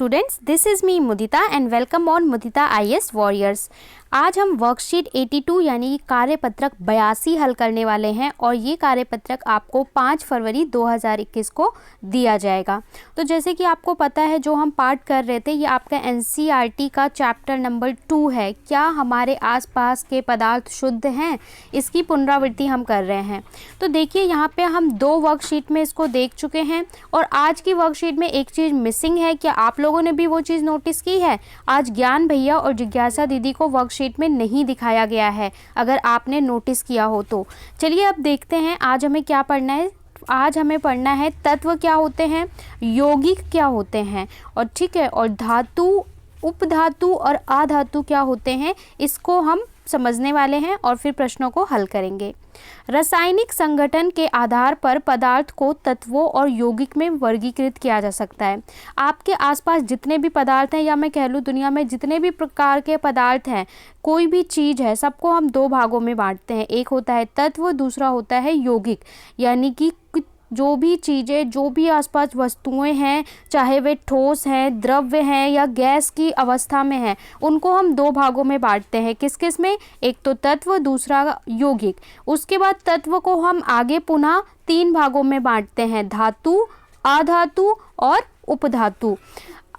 students, this is me Mudita and welcome on Mudita IAS Warriors। आज हम worksheet 82 यानी कार्यपत्रक 82 हल करने वाले हैं और ये कार्यपत्रक आपको 5 फरवरी 2021 को दिया जाएगा। तो जैसे कि आपको पता है जो हम पाठ कर रहे थे ये आपका एनसीईआरटी का चैप्टर नंबर 2 है, क्या हमारे आसपास के पदार्थ शुद्ध हैं, इसकी पुनरावृत्ति हम कर रहे हैं। तो देखिए यहाँ पे हम 2 वर्कशीट में इसको देख चुके हैं और आज की वर्कशीट में एक चीज़ मिसिंग है। क्या आप लोगों ने भी वो चीज़ नोटिस की है? आज ज्ञान भैया और जिज्ञासा दीदी को वर्कशीट में नहीं दिखाया गया है, अगर आपने नोटिस किया हो तो। चलिए अब देखते हैं आज हमें क्या पढ़ना है। आज हमें पढ़ना है तत्व क्या होते हैं, यौगिक क्या होते हैं और ठीक है, और धातु, उपधातु और अधातु क्या होते हैं, इसको हम समझने वाले हैं और फिर प्रश्नों को हल करेंगे। रासायनिक संगठन के आधार पर पदार्थ को तत्वों और यौगिक में वर्गीकृत किया जा सकता है। आपके आसपास जितने भी पदार्थ हैं या मैं कह लूँ दुनिया में जितने भी प्रकार के पदार्थ हैं, कोई भी चीज़ है, सबको हम 2 भागों में बांटते हैं। एक होता है तत्व, दूसरा होता है यौगिक। यानी कि जो भी चीज़ें, जो भी आसपास वस्तुएं हैं, चाहे वे ठोस हैं, द्रव्य हैं या गैस की अवस्था में हैं, उनको हम 2 भागों में बांटते हैं। किस किस में? एक तो तत्व, दूसरा यौगिक। उसके बाद तत्व को हम आगे पुनः 3 भागों में बांटते हैं, धातु, अधातु और उपधातु।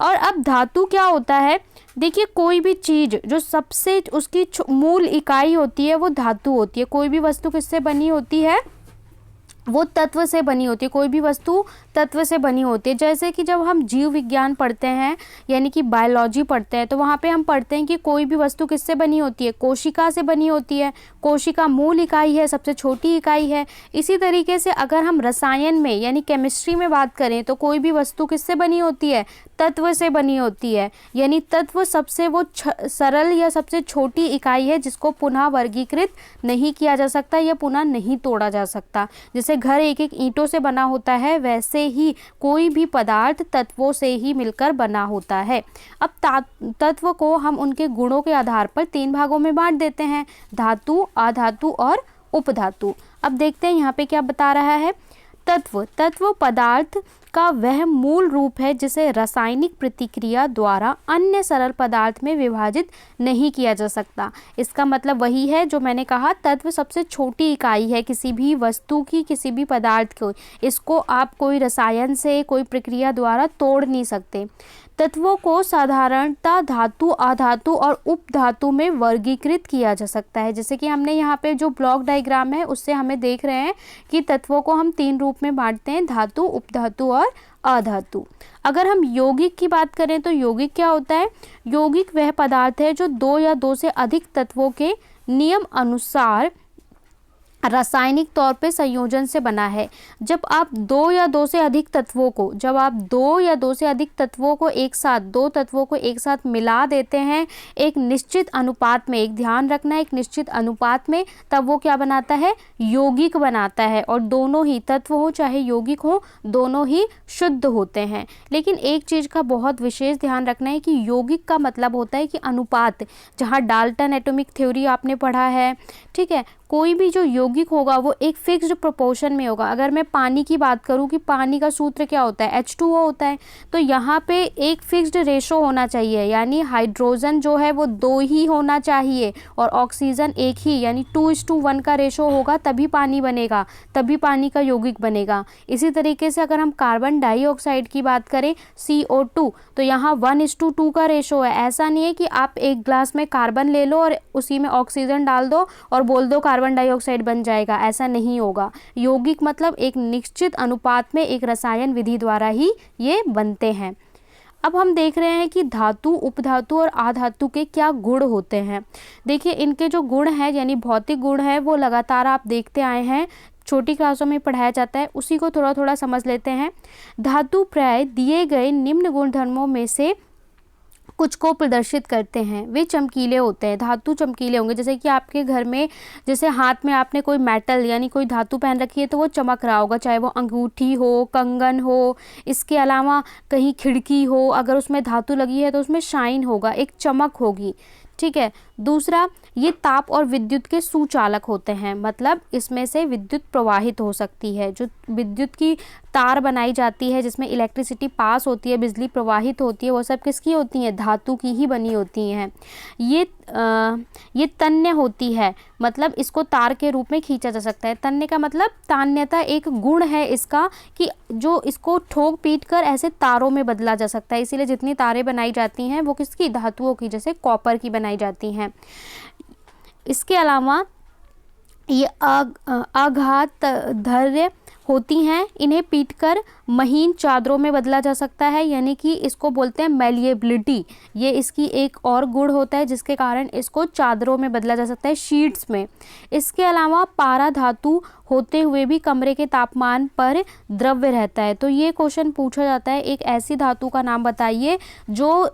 और अब धातु क्या होता है? देखिए कोई भी चीज़ जो सबसे उसकी मूल इकाई होती है वो धातु होती है। कोई भी वस्तु किससे बनी होती है? वो तत्व से बनी होती है। कोई भी वस्तु तत्व से बनी होती है। जैसे कि जब हम जीव विज्ञान पढ़ते हैं यानी कि बायोलॉजी पढ़ते हैं तो वहाँ पे हम पढ़ते हैं कि कोई भी वस्तु किससे बनी होती है, कोशिका से बनी होती है। कोशिका मूल इकाई है, सबसे छोटी इकाई है। इसी तरीके से अगर हम रसायन में यानी केमिस्ट्री में बात करें तो कोई भी वस्तु किससे बनी होती है, तत्व से बनी होती है। यानी तत्व सबसे वो सरल या सबसे छोटी इकाई है जिसको पुनः वर्गीकृत नहीं किया जा सकता या पुनः नहीं तोड़ा जा सकता। जैसे घर एक एक ईंटों से बना होता है, वैसे ही कोई भी पदार्थ तत्वों से ही मिलकर बना होता है। अब तत्व को हम उनके गुणों के आधार पर 3 भागों में बांट देते हैं, धातु, अधातु और उपधातु। अब देखते हैं यहाँ पे क्या बता रहा है। तत्व पदार्थ का वह मूल रूप है जिसे रासायनिक प्रतिक्रिया द्वारा अन्य सरल पदार्थ में विभाजित नहीं किया जा सकता। इसका मतलब वही है जो मैंने कहा, तत्व सबसे छोटी इकाई है किसी भी वस्तु की, किसी भी पदार्थ को। इसको आप कोई रसायन से, कोई प्रक्रिया द्वारा तोड़ नहीं सकते। तत्वों को साधारणतः धातु, अधातु और उपधातु में वर्गीकृत किया जा सकता है। जैसे कि हमने यहाँ पे जो ब्लॉक डायग्राम है उससे हमें देख रहे हैं कि तत्वों को हम 3 रूप में बांटते हैं, धातु, उपधातु और अधातु। अगर हम यौगिक की बात करें तो यौगिक क्या होता है? यौगिक वह पदार्थ है जो 2 या 2 से अधिक तत्वों के नियम अनुसार रासायनिक तौर पे संयोजन से बना है। जब आप 2 या 2 से अधिक तत्वों को एक साथ, 2 तत्वों को एक साथ मिला देते हैं एक निश्चित अनुपात में, एक ध्यान रखना, एक निश्चित अनुपात में, तब वो क्या बनाता है? यौगिक बनाता है। और दोनों ही तत्व हो चाहे यौगिक हो, दोनों ही शुद्ध होते हैं। लेकिन एक चीज़ का बहुत विशेष ध्यान रखना है कि यौगिक का मतलब होता है कि अनुपात, जहाँ डाल्टन एटॉमिक थ्योरी आपने पढ़ा है, ठीक है, कोई भी जो यौगिक होगा वो एक फिक्स्ड प्रोपोर्शन में होगा। अगर मैं पानी की बात करूं कि पानी का सूत्र क्या होता है, H2O होता है, तो यहाँ पे एक फिक्स्ड रेशो होना चाहिए, यानी हाइड्रोजन जो है वो 2 ही होना चाहिए और ऑक्सीजन 1 ही, यानी 2:1 का रेशो होगा तभी पानी बनेगा, तभी पानी का यौगिक बनेगा। इसी तरीके से अगर हम कार्बन डाइऑक्साइड की बात करें CO2, तो यहाँ 1:2 का रेशो है। ऐसा नहीं है कि आप एक ग्लास में कार्बन ले लो और उसी में ऑक्सीजन डाल दो और बोल दो कार्बन डाइऑक्साइड बन जाएगा, ऐसा नहीं होगा। यौगिक मतलब एक निश्चित अनुपात में एक रसायन विधि द्वारा ही ये बनते हैं। अब हम देख रहे हैं कि धातु, उपधातु और अधातु के क्या गुण होते हैं। देखिए इनके जो गुण हैं यानी भौतिक गुण हैं वो लगातार आप देखते आए हैं, छोटी क्लासों में पढ़ाया जाता है, उसी को थोड़ा थोड़ा समझ लेते हैं। धातु प्राय दिए गए निम्न गुणधर्मों में से कुछ को प्रदर्शित करते हैं। वे चमकीले होते हैं। धातु चमकीले होंगे, जैसे कि आपके घर में जैसे हाथ में आपने कोई मेटल यानी कोई धातु पहन रखी है तो वो चमक रहा होगा, चाहे वो अंगूठी हो, कंगन हो, इसके अलावा कहीं खिड़की हो, अगर उसमें धातु लगी है तो उसमें शाइन होगा, एक चमक होगी। ठीक है। दूसरा, ये ताप और विद्युत के सुचालक होते हैं, मतलब इसमें से विद्युत प्रवाहित हो सकती है। जो विद्युत की तार बनाई जाती है जिसमें इलेक्ट्रिसिटी पास होती है, बिजली प्रवाहित होती है, वो सब किसकी होती हैं? धातु की ही बनी होती हैं। ये तन्य होती है, मतलब इसको तार के रूप में खींचा जा सकता है। तन्य का मतलब तान्यता एक गुण है इसका, कि जो इसको ठोक पीट कर ऐसे तारों में बदला जा सकता है। इसीलिए जितनी तारें बनाई जाती हैं वो किसकी? धातुओं की, जैसे कॉपर की बनाई जाती हैं। इसके अलावा ये आघात धैर्य होती हैं, इन्हें पीटकर महीन चादरों में बदला जा सकता है, यानी कि इसको बोलते हैं मैलिएबिलिटी। ये इसकी एक और गुण होता है जिसके कारण इसको चादरों में बदला जा सकता है, शीट्स में। इसके अलावा पारा धातु होते हुए भी कमरे के तापमान पर द्रव्य रहता है। तो ये क्वेश्चन पूछा जाता है, एक ऐसी धातु का नाम बताइए जो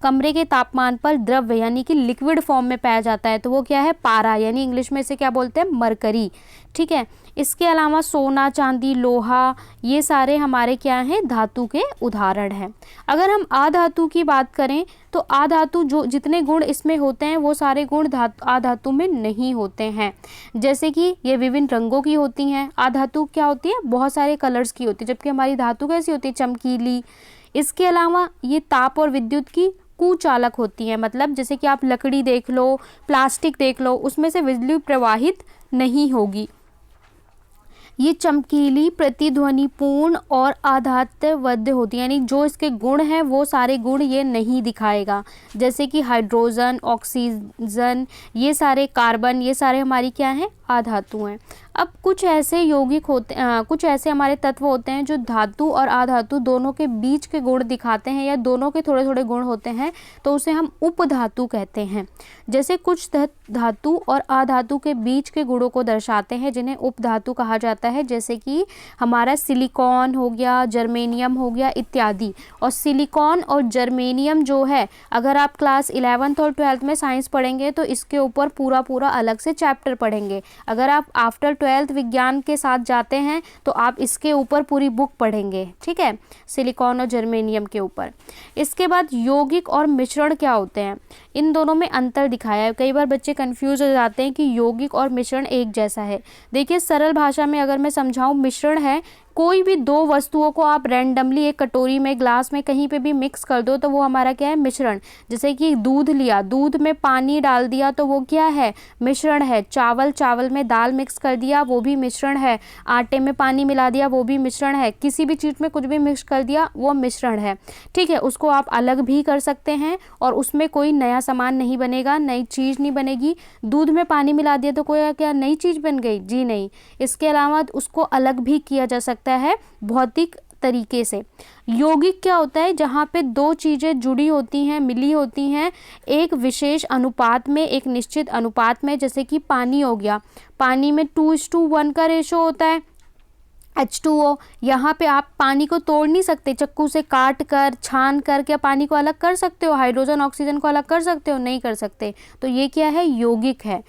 कमरे के तापमान पर द्रव्य यानी कि लिक्विड फॉर्म में पाया जाता है। तो वो क्या है? पारा, यानी इंग्लिश में इसे क्या बोलते हैं? मरकरी। ठीक है। इसके अलावा सोना, चांदी, लोहा, ये सारे हमारे क्या हैं? धातु के उदाहरण हैं। अगर हम आधातु की बात करें तो आधातु जो जितने गुण इसमें होते हैं वो सारे गुण आधातु में नहीं होते हैं। जैसे कि ये विभिन्न रंगों की होती हैं। आधातु क्या होती है? बहुत सारे कलर्स की होती है, जबकि हमारी धातु कैसी होती है? चमकीली। इसके अलावा ये ताप और विद्युत की कुचालक होती है, मतलब जैसे कि आप लकड़ी देख लो, प्लास्टिक देख लो, उसमें से बिजली प्रवाहित नहीं होगी। ये चमकीली, प्रतिध्वनिपूर्ण और आघातबद्ध होती है, यानी जो इसके गुण हैं वो सारे गुण ये नहीं दिखाएगा। जैसे कि हाइड्रोजन, ऑक्सीजन, ये सारे कार्बन, ये सारे हमारी क्या हैं? आधातु हैं। अब कुछ ऐसे यौगिक होते कुछ ऐसे हमारे तत्व होते हैं जो धातु और आधातु दोनों के बीच के गुण दिखाते हैं, या दोनों के थोड़े थोड़े गुण होते हैं, तो उसे हम उपधातु कहते हैं। जैसे कुछ धातु और आधातु के बीच के गुणों को दर्शाते हैं जिन्हें उपधातु कहा जाता है, जैसे कि हमारा सिलिकॉन हो गया, जर्मेनियम हो गया इत्यादि। और सिलिकॉन और जर्मेनियम जो है, अगर आप क्लास 11th और 12th में साइंस पढ़ेंगे तो इसके ऊपर पूरा अलग से चैप्टर पढ़ेंगे। अगर आप आफ्टर 12th विज्ञान के साथ जाते हैं तो आप इसके ऊपर पूरी बुक पढ़ेंगे, ठीक है, सिलिकॉन और जर्मेनियम के ऊपर। इसके बाद यौगिक और मिश्रण क्या होते हैं, इन दोनों में अंतर दिखाया है। कई बार बच्चे कंफ्यूज हो जाते हैं कि यौगिक और मिश्रण एक जैसा है। देखिए, सरल भाषा में अगर मैं समझाऊं, मिश्रण है कोई भी दो वस्तुओं को आप रैंडमली एक कटोरी में, ग्लास में, कहीं पे भी मिक्स कर दो तो वो हमारा क्या है? मिश्रण। जैसे कि दूध लिया, दूध में पानी डाल दिया तो वो क्या है? मिश्रण है। चावल में दाल मिक्स कर दिया, वो भी मिश्रण है। आटे में पानी मिला दिया, वो भी मिश्रण है। किसी भी चीज़ में कुछ भी मिक्स कर दिया, वो मिश्रण है। ठीक है, उसको आप अलग भी कर सकते हैं और उसमें कोई नया सामान नहीं बनेगा, नई चीज़ नहीं बनेगी। दूध में पानी मिला दिया तो कोई क्या नई चीज़ बन गई? जी नहीं। इसके अलावा उसको अलग भी किया जा सकता है भौतिक तरीके से। यौगिक क्या होता है? जहाँ पे दो चीज़ें जुड़ी होती हैं, मिली होती हैं एक विशेष अनुपात में, एक निश्चित अनुपात में। जैसे कि पानी हो गया, पानी में 2:1 का रेशो होता है, H2O। यहाँ पे आप पानी को तोड़ नहीं सकते, चक्कू से काट कर, छान कर क्या पानी को अलग कर सकते हो? हाइड्रोजन ऑक्सीजन को अलग कर सकते हो? नहीं कर सकते। तो ये क्या है? यौगिक है।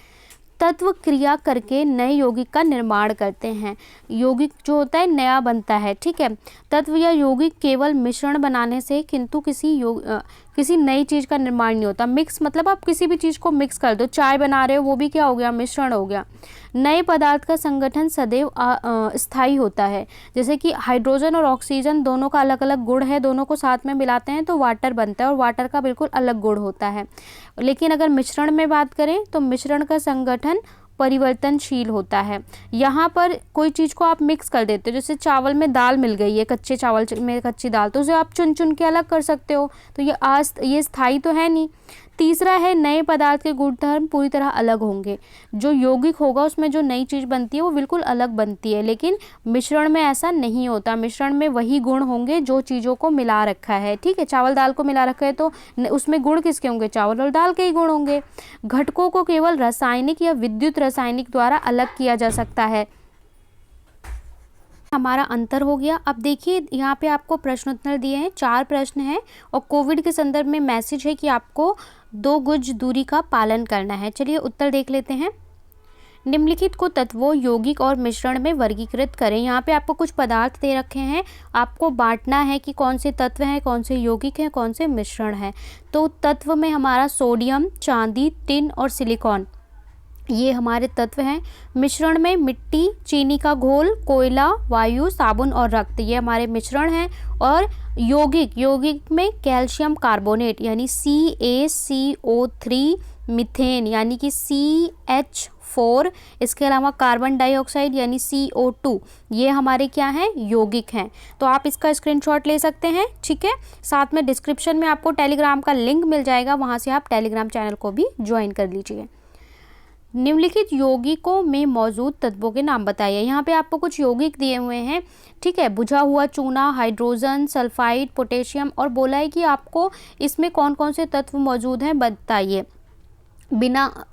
तत्व क्रिया करके नए यौगिक का निर्माण करते हैं। यौगिक जो होता है नया बनता है, ठीक है। तत्व या यौगिक केवल मिश्रण बनाने से किंतु किसी नई चीज़ का निर्माण नहीं होता। मिक्स मतलब आप किसी भी चीज़ को मिक्स कर दो, चाय बना रहे हो, वो भी क्या हो गया? मिश्रण हो गया। नए पदार्थ का संगठन सदैव स्थायी होता है। जैसे कि हाइड्रोजन और ऑक्सीजन दोनों का अलग अलग गुण है, दोनों को साथ में मिलाते हैं तो वाटर बनता है और वाटर का बिल्कुल अलग गुण होता है। लेकिन अगर मिश्रण में बात करें तो मिश्रण का संगठन परिवर्तनशील होता है। यहाँ पर कोई चीज़ को आप मिक्स कर देते हो, जैसे चावल में दाल मिल गई है, कच्चे चावल में कच्ची दाल, तो उसे आप चुन चुन के अलग कर सकते हो। तो ये स्थायी तो है नहीं। तीसरा है नए पदार्थ के गुणधर्म पूरी तरह अलग होंगे। जो यौगिक होगा उसमें जो नई चीज़ बनती है वो बिल्कुल अलग बनती है, लेकिन मिश्रण में ऐसा नहीं होता। मिश्रण में वही गुण होंगे जो चीज़ों को मिला रखा है, ठीक है। चावल दाल को मिला रखा है तो उसमें गुण किसके होंगे? चावल और दाल के ही गुण होंगे। घटकों को केवल रासायनिक या विद्युत रासायनिक द्वारा अलग किया जा सकता है। हमारा अंतर हो गया। अब देखिए, यहाँ पे आपको प्रश्न उत्तर दिए हैं, 4 प्रश्न हैं और कोविड के संदर्भ में मैसेज है कि आपको 2 गज दूरी का पालन करना है। चलिए उत्तर देख लेते हैं। निम्नलिखित को तत्वों, यौगिक और मिश्रण में वर्गीकृत करें। यहाँ पे आपको कुछ पदार्थ दे रखे हैं, आपको बांटना है कि कौन से तत्व हैं, कौन से यौगिक हैं, कौन से मिश्रण हैं। तो तत्व में हमारा सोडियम, चांदी, टिन और सिलिकॉन, ये हमारे तत्व हैं। मिश्रण में मिट्टी, चीनी का घोल, कोयला, वायु, साबुन और रक्त, ये हमारे मिश्रण हैं। और यौगिक में कैल्शियम कार्बोनेट यानी CaCO3, मीथेन यानी कि CH4, इसके अलावा कार्बन डाइऑक्साइड यानी CO2, ये हमारे क्या हैं, यौगिक हैं। तो आप इसका स्क्रीनशॉट ले सकते हैं, ठीक है। साथ में डिस्क्रिप्शन में आपको टेलीग्राम का लिंक मिल जाएगा, वहाँ से आप टेलीग्राम चैनल को भी ज्वाइन कर लीजिए। निम्नलिखित यौगिकों में मौजूद तत्वों के नाम बताइए। यहाँ पे आपको कुछ यौगिक दिए हुए हैं, ठीक है। बुझा हुआ चूना, हाइड्रोजन सल्फाइड, पोटेशियम, और बोला है कि आपको इसमें कौन कौन से तत्व मौजूद हैं बताइए। बिना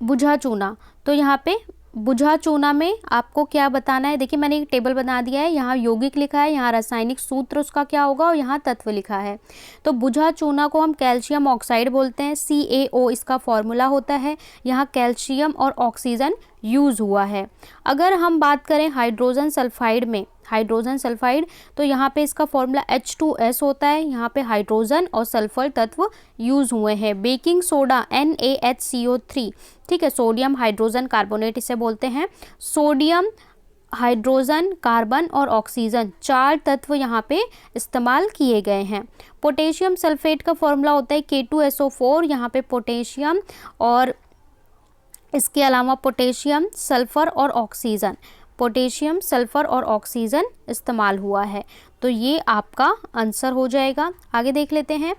बुझा चूना, तो यहाँ पे बुझा चूना में आपको क्या बताना है, देखिए मैंने एक टेबल बना दिया है, यहाँ यौगिक लिखा है, यहाँ रासायनिक सूत्र उसका क्या होगा, और यहाँ तत्व लिखा है। तो बुझा चूना को हम कैल्शियम ऑक्साइड बोलते हैं, CaO इसका फॉर्मूला होता है। यहाँ कैल्शियम और ऑक्सीजन यूज़ हुआ है। अगर हम बात करें हाइड्रोजन सल्फाइड में, हाइड्रोजन सल्फाइड, तो यहाँ पे इसका फॉर्मूला H2S होता है। यहाँ पे हाइड्रोजन और सल्फर तत्व यूज़ हुए हैं। बेकिंग सोडा NaHCO3, ठीक है, सोडियम हाइड्रोजन कार्बोनेट इसे बोलते हैं। सोडियम, हाइड्रोजन, कार्बन और ऑक्सीजन, 4 तत्व यहाँ पे इस्तेमाल किए गए हैं। पोटेशियम सल्फेट का फॉर्मूला होता है K2SO4, यहाँ पे पोटेशियम और इसके अलावा पोटेशियम, सल्फर और ऑक्सीजन, पोटेशियम, सल्फर और ऑक्सीजन इस्तेमाल हुआ है। तो ये आपका आंसर हो जाएगा। आगे देख लेते हैं।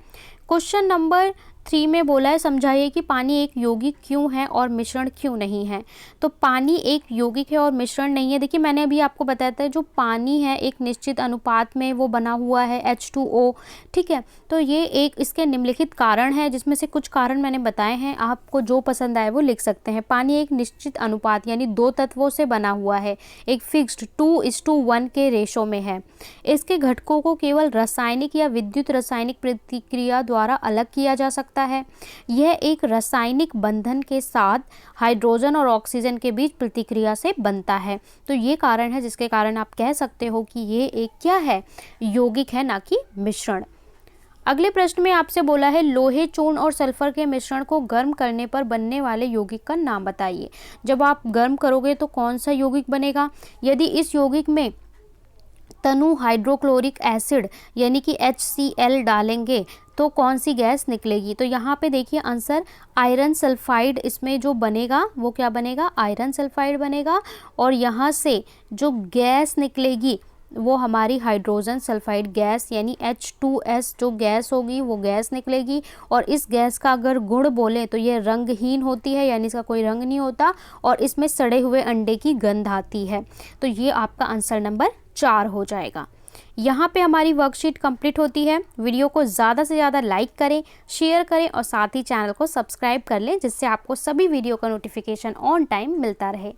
क्वेश्चन नंबर 3 में बोला है समझाइए कि पानी एक यौगिक क्यों है और मिश्रण क्यों नहीं है। तो पानी एक यौगिक है और मिश्रण नहीं है। देखिए मैंने अभी आपको बताया था, जो पानी है एक निश्चित अनुपात में वो बना हुआ है H2O, ठीक है। तो ये एक इसके निम्नलिखित कारण है, जिसमें से कुछ कारण मैंने बताए हैं, आपको जो पसंद आए वो लिख सकते हैं। पानी एक निश्चित अनुपात यानी 2 तत्वों से बना हुआ है, एक फिक्स्ड 2:1 के रेशो में है। इसके घटकों को केवल रासायनिक या विद्युत रासायनिक प्रतिक्रिया द्वारा अलग किया जा सकता है। यह एक रासायनिक बंधन के साथ हाइड्रोजन और ऑक्सीजन के बीच प्रतिक्रिया से बनता है। तो ये कारण है जिसके कारण आप कह सकते हो कि ये एक क्या है, यौगिक है, ना कि मिश्रण। अगले प्रश्न में आपसे बोला है लोहे, चूर्ण और सल्फर के मिश्रण को गर्म करने पर बनने वाले यौगिक का नाम बताइए। जब आप गर्म करोगे तो कौन सा यौगिक बनेगा। यदि इस यौगिक में तनु हाइड्रोक्लोरिक एसिड यानी कि HCl डालेंगे तो कौन सी गैस निकलेगी। तो यहाँ पे देखिए आंसर आयरन सल्फाइड, इसमें जो बनेगा वो क्या बनेगा, आयरन सल्फाइड बनेगा। और यहाँ से जो गैस निकलेगी वो हमारी हाइड्रोजन सल्फाइड गैस यानी H2S जो गैस होगी वो गैस निकलेगी। और इस गैस का अगर गुण बोलें तो ये रंगहीन होती है, यानी इसका कोई रंग नहीं होता, और इसमें सड़े हुए अंडे की गंध आती है। तो ये आपका आंसर नंबर 4 हो जाएगा। यहाँ पे हमारी वर्कशीट कंप्लीट होती है। वीडियो को ज़्यादा से ज़्यादा लाइक करें, शेयर करें और साथ ही चैनल को सब्सक्राइब कर लें, जिससे आपको सभी वीडियो का नोटिफिकेशन ऑन टाइम मिलता रहे।